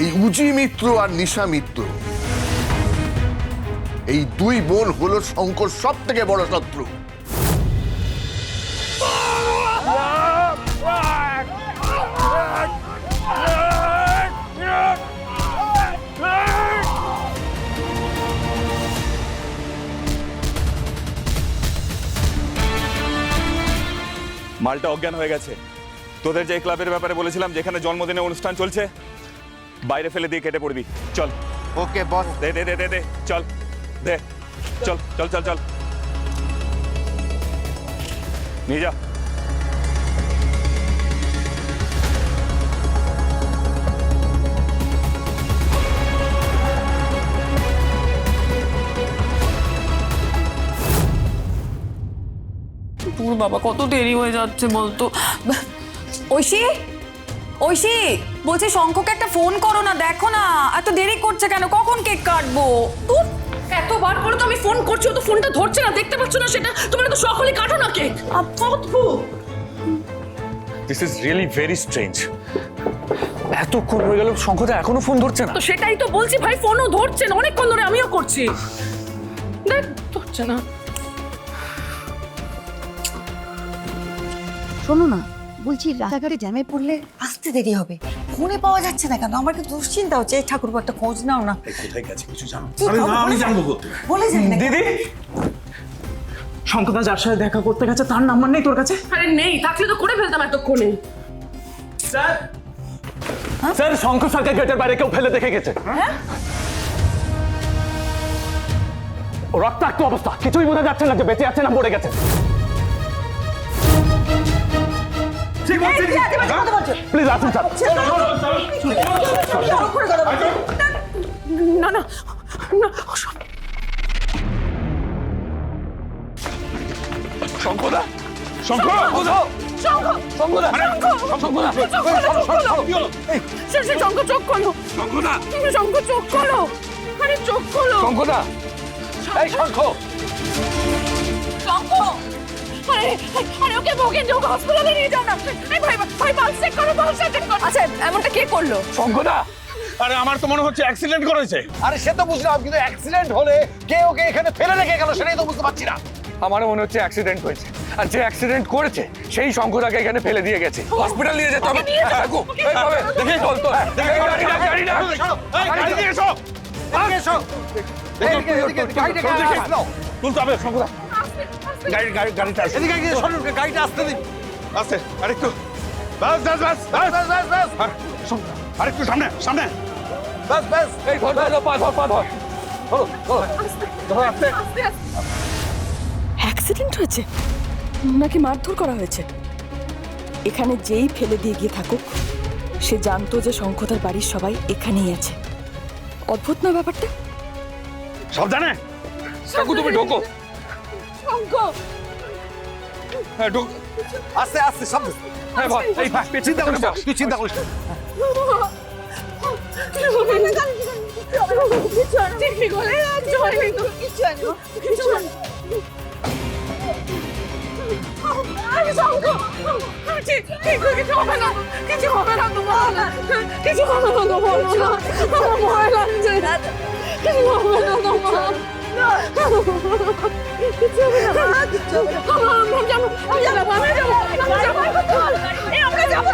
এই উজি মিত্র আর নিশা মিত্র, এই দুই বোন হলো শঙ্কর সব থেকে বড় শত্রু। মালটা অজ্ঞান হয়ে গেছে। তোদের যে ক্লাবের ব্যাপারে বলেছিলাম, যেখানে জন্মদিনের অনুষ্ঠান চলছে, বাইরে ফেলে দিয়ে কেটে পড়বি। চল। ওকে বস। দে দে দে দে দে, চল দে, চল চল চল চল, নিয়ে যা। তোর বাবা কত দেরি হয়ে যাচ্ছে বলতো। ঐশী, ঐশী বলছি শঙ্খকে একটা ফোন করো না, দেখো না এত দেরি করছে কেন, কখন কেক কাটবো? তোর এতবার করে তো আমি ফোন করছি, ও তো ফোনটা ধরছে না, দেখতে পাচ্ছ না সেটা? তোমরা তো সকলেই কাটো না কেক। অদ্ভুত। This is really very strange. এতক্ষণ হয়ে গেল, শঙ্খদা এখনো ফোন ধরছে না। তো সেটাই তো বলছি ভাই, ফোনও ধরছে না, অনেকক্ষণ ধরে আমিও করছি, দেখ ধরছে না। শোনো না, বলছি রাস্তাঘাটে জ্যামে পড়লে আসতে দেরি হবে, ফোনে পাওয়া যাচ্ছে না কেন? আমার কি দুশ্চিন্তা হচ্ছে। এই ঠাকুরপো একটা খোঁজ নাও না। কোথায় গেছে কিছু জানো? কি খবর? আমি জানবো কোথায়? বলে যাই না। দিদি, শঙ্করদা যার সাথে দেখা করতে গেছে তার নাম্বার নেই তোর কাছে? আরে নেই, থাকলে তো করে ফেলতাম এতক্ষণে। স্যার, স্যার শঙ্কর স্যারকে গেটের বাইরে কেউ ফেলে দেখে গেছে। রক্তাক্ত অবস্থা, কিছুই বোঝা যাচ্ছে না যে বেঁচে আছে না মরে গেছে। প্লিজ আসুন স্যার। না না না, শঙ্খদা, শঙ্কর, শঙ্খ চোখ খোলো, শঙ্খ চোখ খোলো, আরে চোখ খোলো। শঙ্খদা, এই শঙ্খ, শঙ্খ, আরে আরে ওকে ভোগেন, ওকে হসপিটালে নিয়ে যাও না। এই ভাই ভাই, পালস চেক করো, পালস চেক করো। আচ্ছা এমনটা কে করলো? শঙ্খদা। আরে আমার তো মনে হচ্ছে অ্যাক্সিডেন্ট করেছে। আরে সে তো বুঝলাম, কিন্তু অ্যাক্সিডেন্ট হলে কে ওকে এখানে ফেলে রেখে গেল সেটাই তো বুঝতে পারছি না। আমারও মনে হচ্ছে অ্যাক্সিডেন্ট হয়েছে, আর যে অ্যাক্সিডেন্ট করেছে সেই শঙ্খদাকে এখানে ফেলে দিয়ে গেছে। হসপিটাল নিয়ে যেতে হবে। কাকু, এইভাবে দেখে চল তো, দেখে গাড়ি ডাক, গাড়ি ডাক। গাড়ি দিয়ে এসো, এদিকে এসো। গাড়িটা নাও। তুলতে হবে শঙ্করদা। গাড়িটা আসছে। এদিকে গিয়ে সরুন, গাড়িটা আসতে দিন। আসছে, আরেকটু। বাস বাস বাস বাস বাস বাস। আরেকটু সামনে সামনে। বাস বাস। এই ধর ধর পা ধর পা ধর। অ্যাক্সিডেন্ট হয়েছে নাকি মারধর করা হয়েছে? এখানে যেই ফেলে দিয়ে গিয়ে থাকুক, সে জানতো যে শঙ্খদার বাড়ির সবাই এখানেই আছে। অদ্ভুত না ব্যাপারটা? সাবধানে। কাকু তুমি ঢোকো। শঙ্খ, হ্যাঁ ঢোক। আস্তে আস্তে সব। হ্যাঁ ভাই, এই চিন্তা করিস না, তুই চিন্তা করিস না। কিছু হবে না, কিছু হবে না তোমার, কিছু হবে না তোমার, আমার ভয় লাগছে, কিছু হবে না তোমার, কিছু হবে না, কিছু হবে না, আমরা যাবো, আমরা যাবো।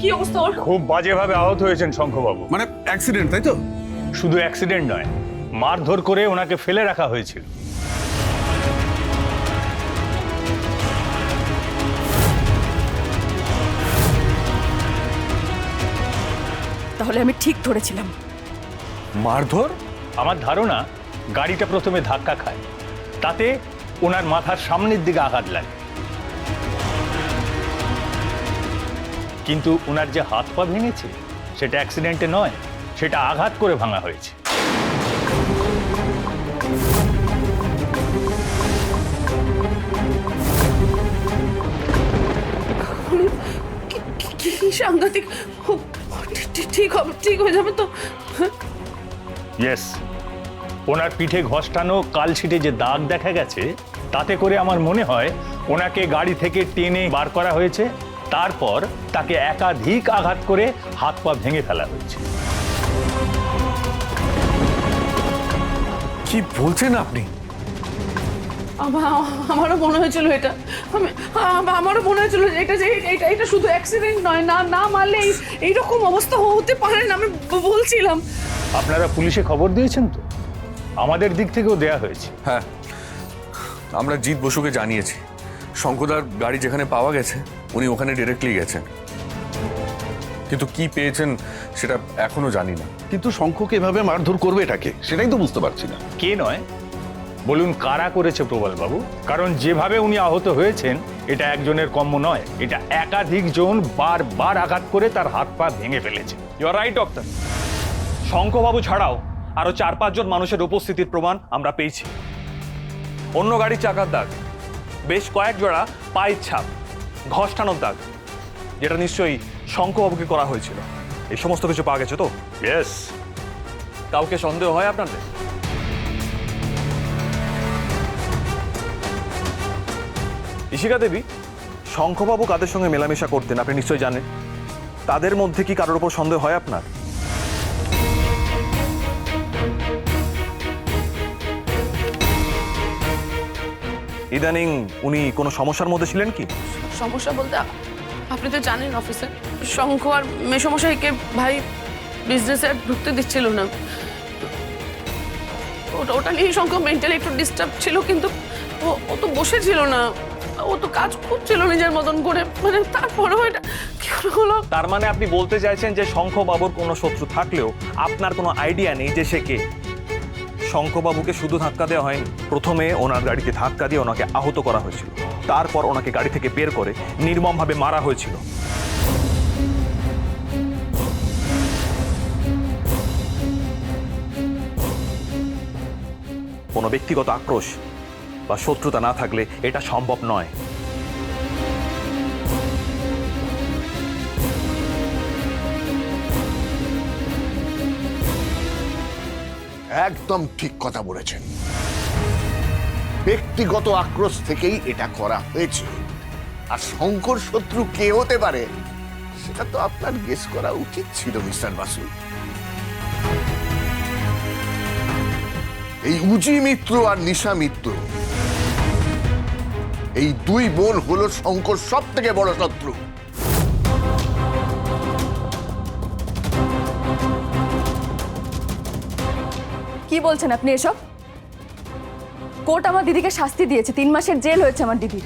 কি অবস্থা ওর? খুব বাজেভাবে আহত হয়েছেন শঙ্খবাবু। মানে অ্যাক্সিডেন্ট তাই তো? শুধু অ্যাক্সিডেন্ট নয়, মারধর করে ওনাকে ফেলে রাখা হয়েছিল। তাহলে আমি ঠিক ধরেছিলাম। মারধর? আমার ধারণা গাড়িটা প্রথমে ধাক্কা খায়, তাতে ওনার মাথার সামনের দিকে আঘাত লাগে, কিন্তু ওনার যে হাত পা ভেঙেছে সেটা অ্যাক্সিডেন্টে নয়, সেটা আঘাত করে ভাঙা হয়েছে। কি সাংঘাতিক। ঠিক হবে, ঠিক হয়ে যাবে তো? ইয়েস, ওনার পিঠে ঘষ্টানো কালছিটে যে দাগ দেখা গেছে, তাতে করে আমার মনে হয় ওনাকে গাড়ি থেকে টেনে বার করা হয়েছে, তারপর তাকে একাধিক আঘাত করে হাত পা ভেঙে ফেলা হয়েছে। কি বলছেন আপনি? আমারও মনে হয়েছিল এটা, আমারও মনে হয়েছিল যে এটা শুধু অ্যাক্সিডেন্ট নয়, না মারলে এইরকম অবস্থা হতে পারে না। আমি বলছিলাম। আপনারা পুলিশে খবর দিয়েছেন তো? আমাদের দিক থেকেও দেয়া হয়েছে। হ্যাঁ, আমরা জিৎ বসুকে জানিয়েছি। শঙ্করদার গাড়ি যেখানে পাওয়া গেছে উনি ওখানে ডিরেক্টলি গেছেন, কিন্তু কি পেয়েছেন সেটা এখনো জানি না। কিন্তু শঙ্খকে এভাবে মারধর করবে এটাকে, সেটাই তো বুঝতে পারছি না। কে নয় বলুন, কারা করেছে প্রবল বাবু? কারণ যেভাবে উনি আহত হয়েছেন এটা একজনের কম্য নয়, এটা একাধিক জন বারবার আঘাত করে তার হাত পা ভেঙে ফেলেছে। You are right doctor. শঙ্খবাবু ছাড়াও আরো 4-5 জন মানুষের উপস্থিতির প্রমাণ আমরা পেয়েছি। অন্য গাড়ির চাকার দাগ, বেশ কয়েক জোড়া পায়ের ছাপ, ঘষ্টানোর দাগ, যেটা নিশ্চয়ই শঙ্খবাবুকে করা হয়েছিল। এই সমস্ত কিছু পাওয়া গেছে তো? ইয়েস। কাউকে সন্দেহ হয় আপনাদের? ইশিকা দেবী, শঙ্খবাবু কাদের সঙ্গে মেলামেশা করতেন আপনি নিশ্চয়ই জানেন। তাদের মধ্যে কি কারোর উপর সন্দেহ হয় আপনার? ইদানিং উনি কোনো সমস্যার মধ্যে ছিলেন কি? সমস্যা বলতে আপনি তো জানেন অফিসে শঙ্খ আর মেসমশাইকে ভাই বিজনেসে ঢুকতে দিচ্ছিল না। ওটা নিয়ে শঙ্খ মেন্টালি একটু ডিস্টার্ব ছিল, কিন্তু ও তো বসে ছিল না, ও তো কাজ করছিল নিজের মতন করে। মানে তারপরেও এটা কি হলো? তার মানে আপনি বলতে চাইছেন যে শঙ্খবাবুর কোনো শত্রু থাকলেও আপনার কোনো আইডিয়া নেই যে সে কে? শঙ্খবাবুকে শুধু ধাক্কা দেওয়া হয়নি, প্রথমে ওনার গাড়িতে ধাক্কা দিয়ে ওনাকে আহত করা হয়েছিল, তারপর ওনাকে গাড়ি থেকে বের করে নির্মমভাবে মারা হয়েছিল। কোনো ব্যক্তিগত আক্রোশ বা শত্রুতা না থাকলে এটা সম্ভব নয়। একদম ঠিক কথা বলেছেন। ব্যক্তিগত আক্রোশ থেকেই এটা করা হয়েছে। আর শঙ্কর শত্রু কে হতে পারে সেটা তো আপনার গেস করা উচিত ছিল মিস্টার বাসু। এই উজি মিত্র আর নিশা মিত্র, এই দুই বোন হলো শঙ্কর সব থেকে বড় শত্রু। কি বলছেন আপনি এসব? কোর্ট আমার দিদিকে শাস্তি দিয়েছে, 3 মাসের জেল হয়েছে আমার দিদির।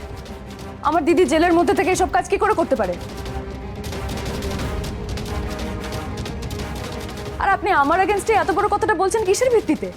আমার দিদি জেলের মধ্যে থেকে এসব কাজ কি করে করতে পারে? আর আপনি আমার এগেনস্টে এত বড় কথাটা বলছেন কিসের ভিত্তিতে?